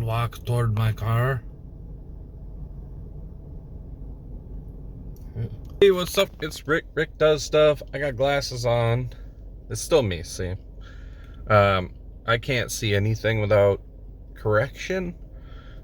I'll walk toward my car. Hey, what's up? It's Rick. Rick does stuff. I got glasses on. It's still me, see? I can't see anything without correction,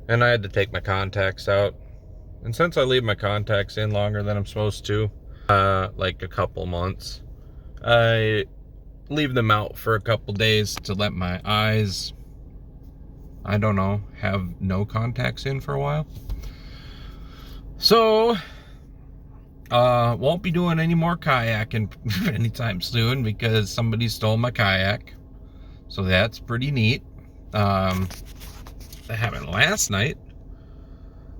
and I had to take my contacts out. And since I leave my contacts in longer than I'm supposed to, like a couple months, I leave them out for a couple days to let my eyes, I don't know, have no contacts in for a while. So, won't be doing any more kayaking anytime soon because somebody stole my kayak. So that's pretty neat. That happened last night.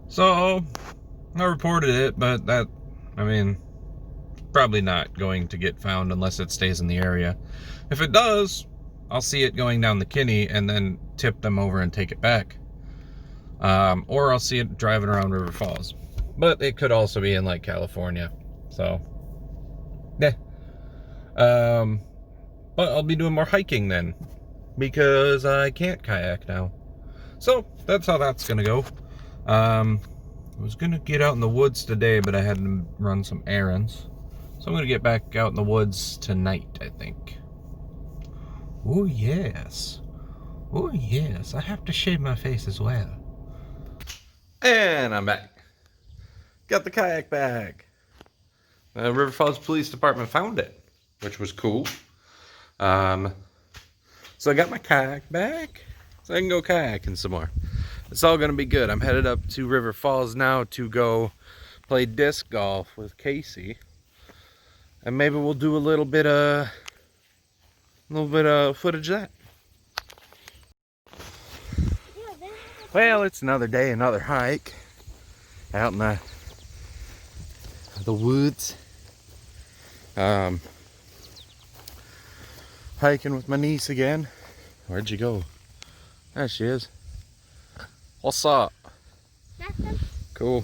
So, I reported it, but that, I mean, probably not going to get found unless it stays in the area. If it does, I'll see it going down the Kinney and then tip them over and take it back. Or I'll see it driving around River Falls. But it could also be in like California. So, yeah. But I'll be doing more hiking then, because I can't kayak now. So that's how that's gonna go. I was gonna get out in the woods today, but I had to run some errands. So I'm gonna get back out in the woods tonight, I think. Oh yes. Oh yes, I have to shave my face as well. And I'm back. Got the kayak back. The River Falls Police Department found it, which was cool. So I got my kayak back, so I can go kayaking some more. It's all gonna be good. I'm headed up to River Falls now to go play disc golf with Casey, and maybe we'll do a little bit of footage of that. Well, it's another day, another hike out in the woods. Hiking with my niece again. Where'd you go? There she is. What's up? Nothing. Cool.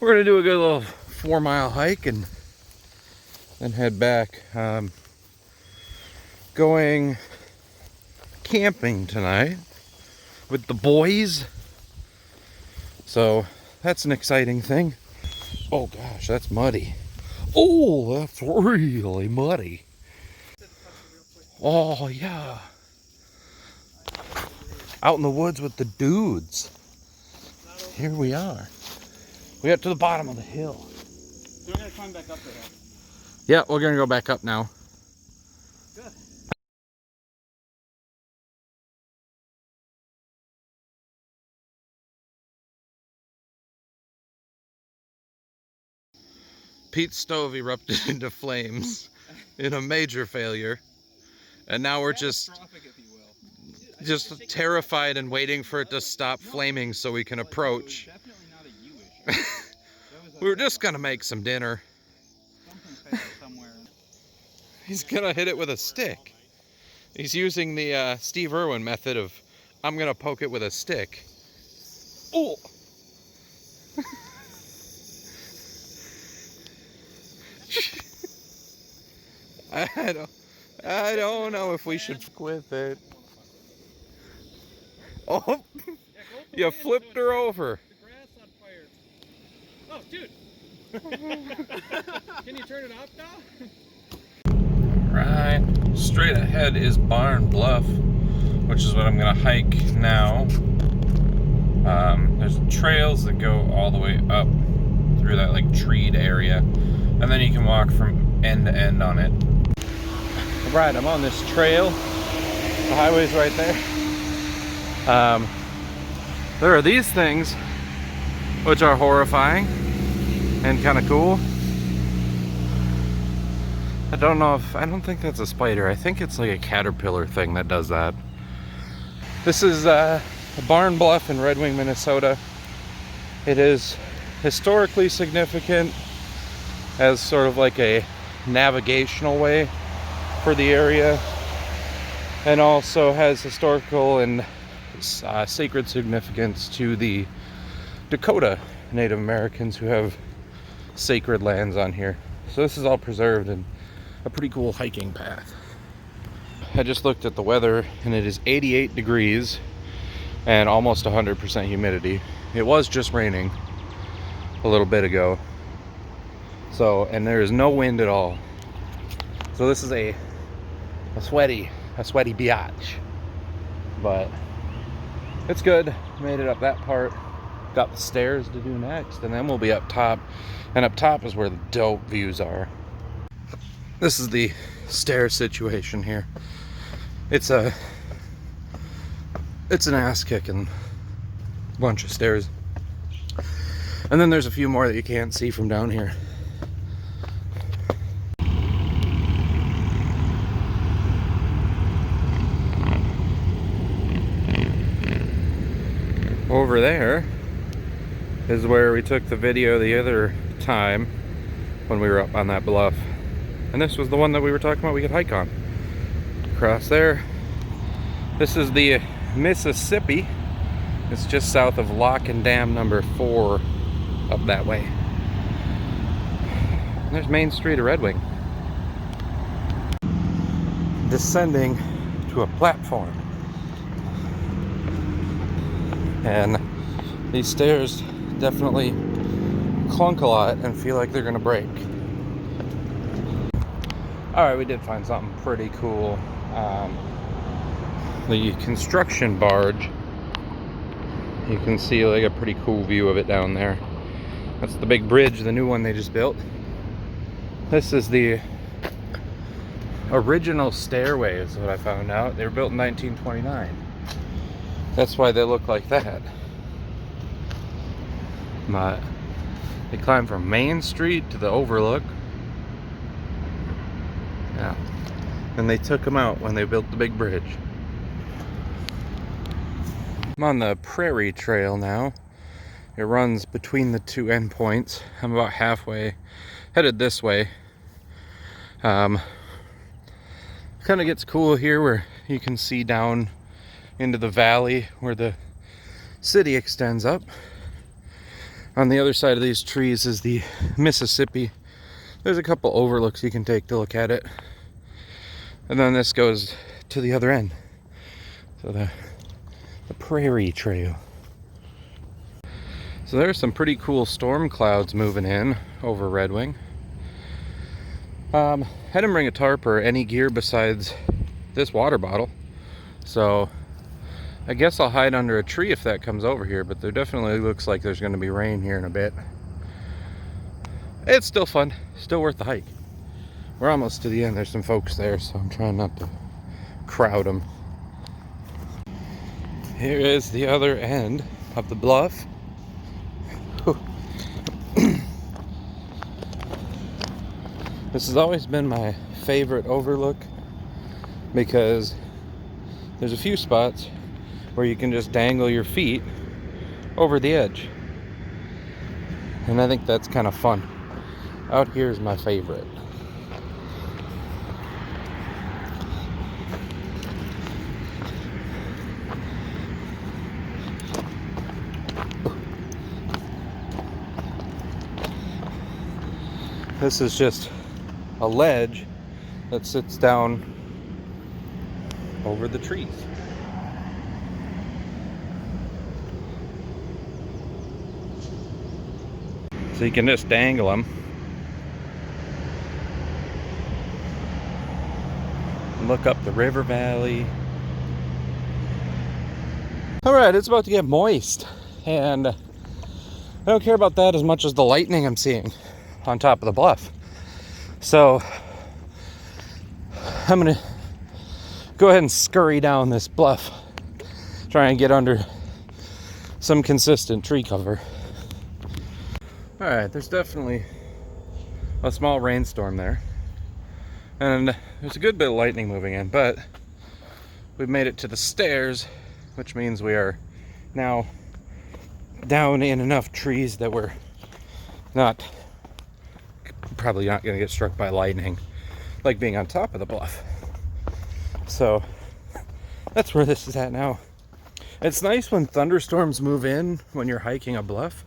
We're gonna do a good little 4-mile hike and then head back. Going camping tonight with the boys. So that's an exciting thing. Oh gosh, that's muddy. Oh, that's really muddy. Oh yeah. Out in the woods with the dudes. Here we are. We got to the bottom of the hill. So we're gonna climb back up there. Yeah, we're gonna go back up now. Good. Pete's stove erupted into flames in a major failure. And now we're just terrified and waiting for it to stop flaming so we can approach. We were just gonna make some dinner. He's gonna hit it with a stick. He's using the Steve Irwin method of, I'm gonna poke it with a stick. Oh! I don't know if we should fuck with it. Oh, you flipped her over. The grass on fire. Oh, dude. Can you turn it off now? Right, straight ahead is Bluff, which is what I'm gonna hike now. There's trails that go all the way up through that like treed area, and then you can walk from end to end on it. Right, I'm on this trail. The highway's right there. There are these things, which are horrifying and kind of cool. I don't think that's a spider. I think it's like a caterpillar thing that does that. This is a barn bluff in Red Wing, Minnesota. It is historically significant as sort of like a navigational way for the area, and also has historical and sacred significance to the Dakota Native Americans who have sacred lands on here. So this is all preserved and a pretty cool hiking path. I just looked at the weather and it is 88 degrees and almost 100% humidity. It was just raining a little bit ago. So, and there is no wind at all. So this is a sweaty biatch. But it's good. Made it up that part. Got the stairs to do next, and then we'll be up top. And up top is where the dope views are. This is the stair situation here. It's an ass-kicking bunch of stairs. And then there's a few more that you can't see from down here. Over there is where we took the video the other time when we were up on that bluff. And this was the one that we were talking about we could hike on. Across there. This is the Mississippi. It's just south of Lock and Dam number 4 up that way. And there's Main Street of Red Wing. Descending to a platform. And these stairs definitely clunk a lot and feel like they're gonna break. Alright, we did find something pretty cool. The construction barge. You can see like a pretty cool view of it down there. That's the big bridge, the new one they just built. This is the original stairway is what I found out. They were built in 1929. That's why they look like that. But they climbed from Main Street to the Overlook. Yeah. And they took them out when they built the big bridge. I'm on the Prairie Trail now. It runs between the two endpoints. I'm about halfway headed this way. Kind of gets cool here where you can see down into the valley where the city extends up. On the other side of these trees is the Mississippi. There's a couple overlooks you can take to look at it. And then this goes to the other end. So the Prairie Trail. So there's some pretty cool storm clouds moving in over Red Wing. I didn't bring a tarp or any gear besides this water bottle. So I guess I'll hide under a tree if that comes over here, but there definitely looks like there's going to be rain here in a bit. It's still fun, still worth the hike. We're almost to the end. There's some folks there, so I'm trying not to crowd them. Here is the other end of the bluff. This has always been my favorite overlook because there's a few spots where you can just dangle your feet over the edge. And I think that's kind of fun. Out here is my favorite. This is just a ledge that sits down over the trees. So you can just dangle them. And look up the river valley. Alright, it's about to get moist. And I don't care about that as much as the lightning I'm seeing on top of the bluff. So I'm gonna go ahead and scurry down this bluff, try and get under some consistent tree cover. Alright, there's definitely a small rainstorm there, and there's a good bit of lightning moving in, but we've made it to the stairs, which means we are now down in enough trees that we're probably not going to get struck by lightning like being on top of the bluff. So that's where this is at now. It's nice when thunderstorms move in when you're hiking a bluff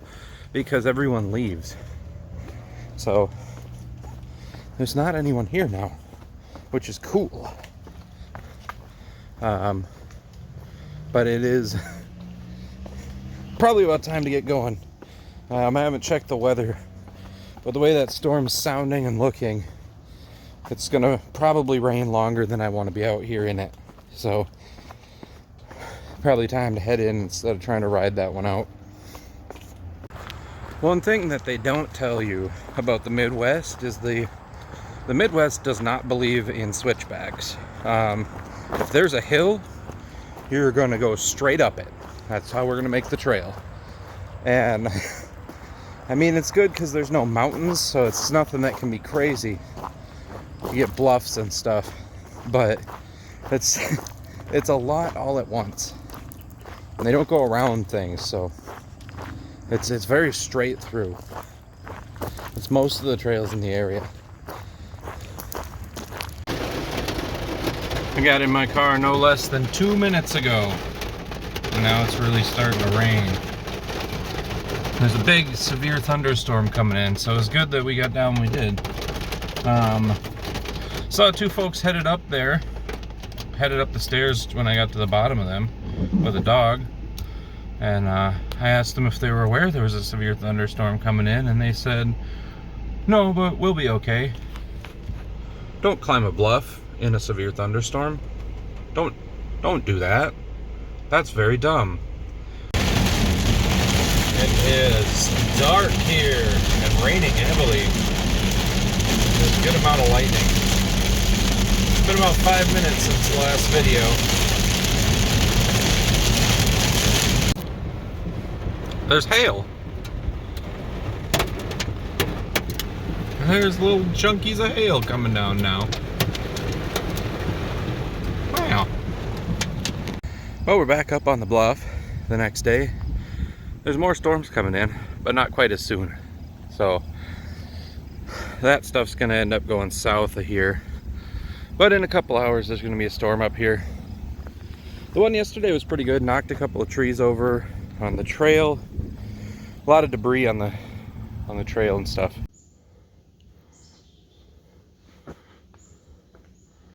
because everyone leaves. So there's not anyone here now, which is cool. But it is probably about time to get going. I haven't checked the weather, but the way that storm's sounding and looking, it's gonna probably rain longer than I want to be out here in it. So probably time to head in instead of trying to ride that one out. One thing that they don't tell you about the Midwest is the Midwest does not believe in switchbacks. If there's a hill, you're gonna go straight up it. That's how we're gonna make the trail. And I mean, it's good because there's no mountains, so it's nothing that can be crazy. You get bluffs and stuff, but it's a lot all at once. And they don't go around things, so it's very straight through. It's most of the trails in the area. I got in my car no less than 2 minutes ago, and now it's really starting to rain. There's a big severe thunderstorm coming in, so it's good that we got down when we did. Saw two folks headed up there, headed up the stairs when I got to the bottom of them with a dog, and I asked them if they were aware there was a severe thunderstorm coming in, and they said no, but we'll be okay. Don't climb a bluff in a severe thunderstorm. Don't do that. That's very dumb. It is dark here and raining heavily. There's a good amount of lightning. It's been about 5 minutes since the last video. There's hail. There's little chunkies of hail coming down now. Wow. Well, we're back up on the bluff the next day. There's more storms coming in, but not quite as soon. So that stuff's gonna end up going south of here. But in a couple hours, there's gonna be a storm up here. The one yesterday was pretty good, knocked a couple of trees over on the trail. A lot of debris on the trail and stuff.